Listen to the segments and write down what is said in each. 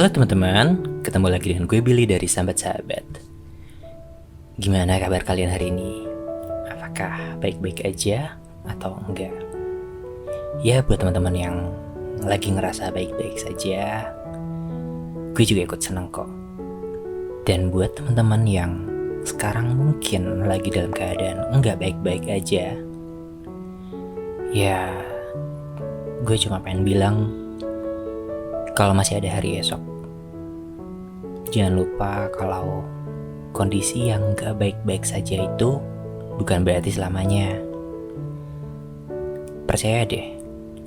Halo teman-teman, ketemu lagi dengan gue Billy dari Sambat Sahabat. Gimana kabar kalian hari ini? Apakah baik-baik aja atau enggak? Ya buat teman-teman yang lagi ngerasa baik-baik saja, gue juga ikut seneng kok. Dan buat teman-teman yang sekarang mungkin lagi dalam keadaan enggak baik-baik aja, ya gue cuma pengen bilang kalau masih ada hari esok, jangan lupa kalau kondisi yang gak baik-baik saja itu bukan berarti selamanya. Percaya deh,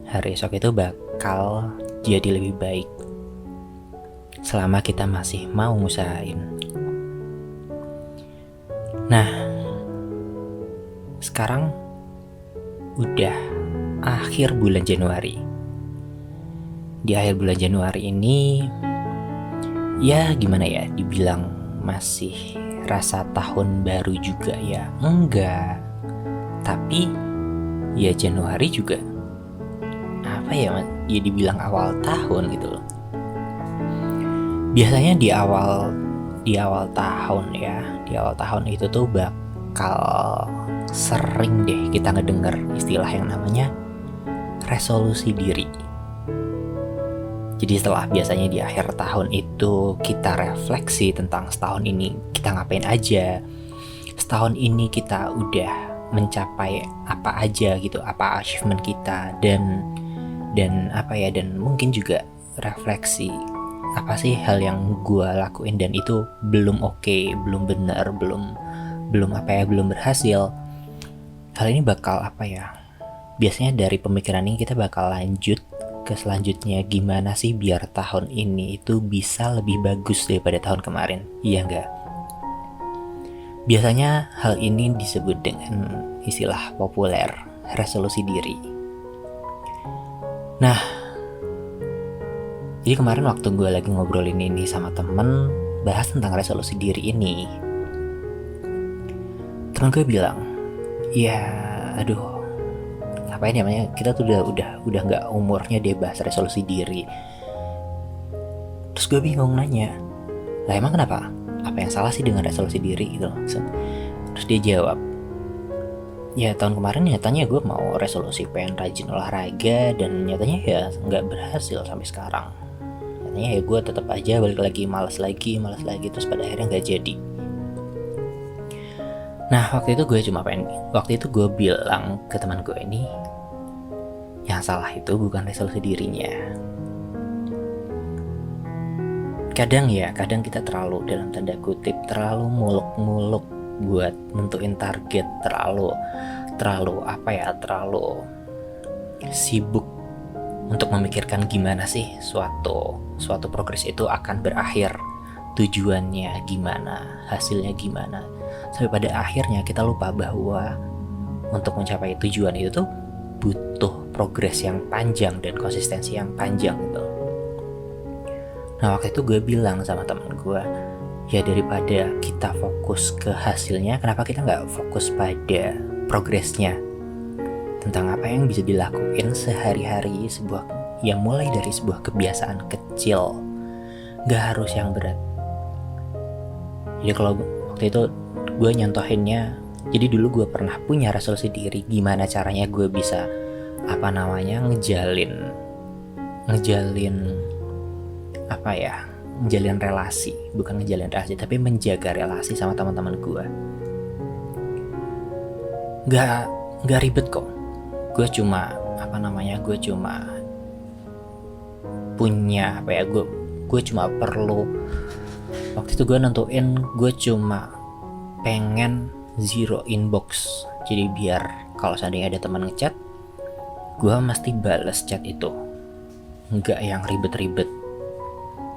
hari esok itu bakal jadi lebih baik selama kita masih mau ngusahain. Nah, sekarang udah akhir bulan Januari. Di akhir bulan Januari ini, ya gimana ya, dibilang masih rasa tahun baru juga ya enggak. Tapi ya Januari juga apa ya, ya dibilang awal tahun gitu loh. Biasanya di awal tahun ya, di awal tahun itu tuh bakal sering deh kita ngedenger istilah yang namanya resolusi diri. Jadi setelah biasanya di akhir tahun itu kita refleksi tentang setahun ini kita ngapain aja, setahun ini kita udah mencapai apa aja gitu, apa achievement kita, dan apa ya, dan mungkin juga refleksi apa sih hal yang gue lakuin dan itu belum oke, belum benar, belum apa ya, belum berhasil. Hal ini bakal apa ya, biasanya dari pemikiran ini kita bakal lanjut ke selanjutnya, gimana sih biar tahun ini itu bisa lebih bagus daripada tahun kemarin, iya enggak? Biasanya hal ini disebut dengan istilah populer, resolusi diri. Nah, jadi kemarin waktu gue lagi ngobrolin ini sama temen, bahas tentang resolusi diri ini, temen gue bilang, ya aduh, ngapain namanya, kita tuh udah nggak umurnya dia bahas resolusi diri. Terus gue bingung nanya, lah emang kenapa? Apa yang salah sih dengan resolusi diri gitu? Terus dia jawab, ya tahun kemarin nyatanya gue mau resolusi pengen rajin olahraga dan nyatanya ya nggak berhasil sampai sekarang. Nyatanya ya gue tetap aja balik lagi malas lagi terus pada akhirnya nggak jadi. Nah waktu itu gue bilang ke teman gue ini, yang salah itu bukan resolusi dirinya. Kadang kita terlalu, dalam tanda kutip, terlalu muluk-muluk buat nentuin target, terlalu sibuk untuk memikirkan gimana sih suatu progres itu akan berakhir, tujuannya gimana, hasilnya gimana. Sampai pada akhirnya kita lupa bahwa untuk mencapai tujuan itu tuh butuh progres yang panjang dan konsistensi yang panjang gitu. Nah waktu itu gue bilang sama temen gue, ya daripada kita fokus ke hasilnya, kenapa kita gak fokus pada progresnya, tentang apa yang bisa dilakuin sehari-hari, yang mulai dari sebuah kebiasaan kecil, gak harus yang berat. Jadi kalau waktu itu gue nyontohinnya, jadi dulu gue pernah punya resolusi diri gimana caranya gue bisa ngejalin relasi, bukan ngejalin relasi tapi menjaga relasi sama teman-teman gue. Gak ribet kok. Gue cuma punya gue cuma perlu, waktu itu gue nentuin gue cuma pengen zero inbox. Jadi biar kalau seandainya ada teman ngechat, gue mesti bales chat itu, nggak yang ribet-ribet.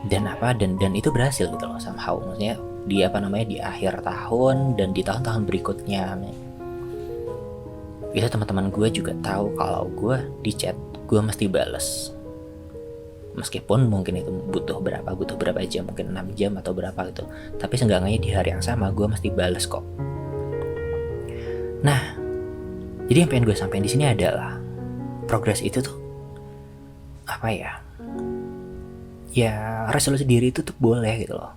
Dan itu berhasil gitu loh somehow. Maksudnya di akhir tahun dan di tahun-tahun berikutnya itu teman-teman gue juga tahu kalau gue di chat gue mesti bales. Meskipun mungkin itu butuh berapa jam, mungkin 6 jam atau berapa gitu, tapi seenggaknya di hari yang sama gue mesti bales kok. Nah, jadi yang pengen gue sampaikan di sini adalah progres itu tuh apa ya? Ya resolusi diri itu tuh boleh gitu loh.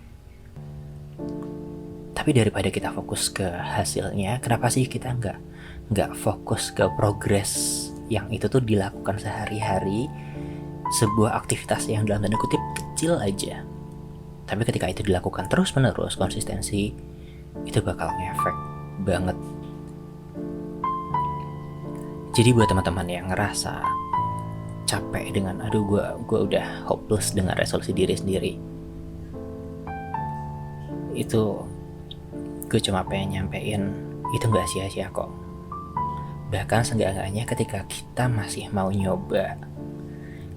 Tapi daripada kita fokus ke hasilnya, kenapa sih kita nggak fokus ke progres yang itu tuh dilakukan sehari-hari, sebuah aktivitas yang dalam tanda kutip kecil aja. Tapi ketika itu dilakukan terus-menerus, konsistensi, itu bakal ngefek banget. Jadi buat teman-teman yang ngerasa capek dengan aduh gue udah hopeless dengan resolusi diri sendiri, itu gue cuma pengen nyampein itu nggak sia-sia kok. Bahkan seenggak-enggaknya ketika kita masih mau nyoba,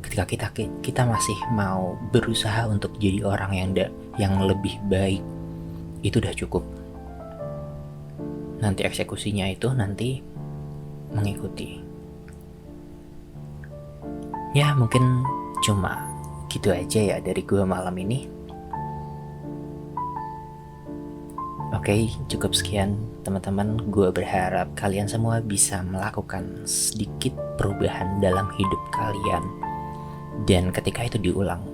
ketika kita masih mau berusaha untuk jadi orang yang lebih baik, itu udah cukup. Nanti eksekusinya itu nanti mengikuti. Ya mungkin cuma gitu aja ya dari gue malam ini. Oke, cukup sekian teman-teman. Gue berharap kalian semua bisa melakukan sedikit perubahan dalam hidup kalian. Dan ketika itu diulang,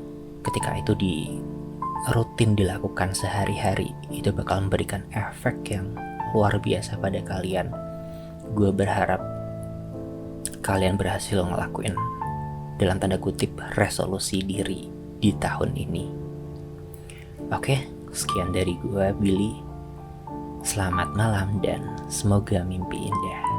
ketika itu rutin dilakukan sehari-hari, itu bakal memberikan efek yang luar biasa pada kalian. Gue berharap kalian berhasil ngelakuin dalam tanda kutip resolusi diri di tahun ini. Oke, sekian dari gue, Billy. Selamat malam dan semoga mimpi indah.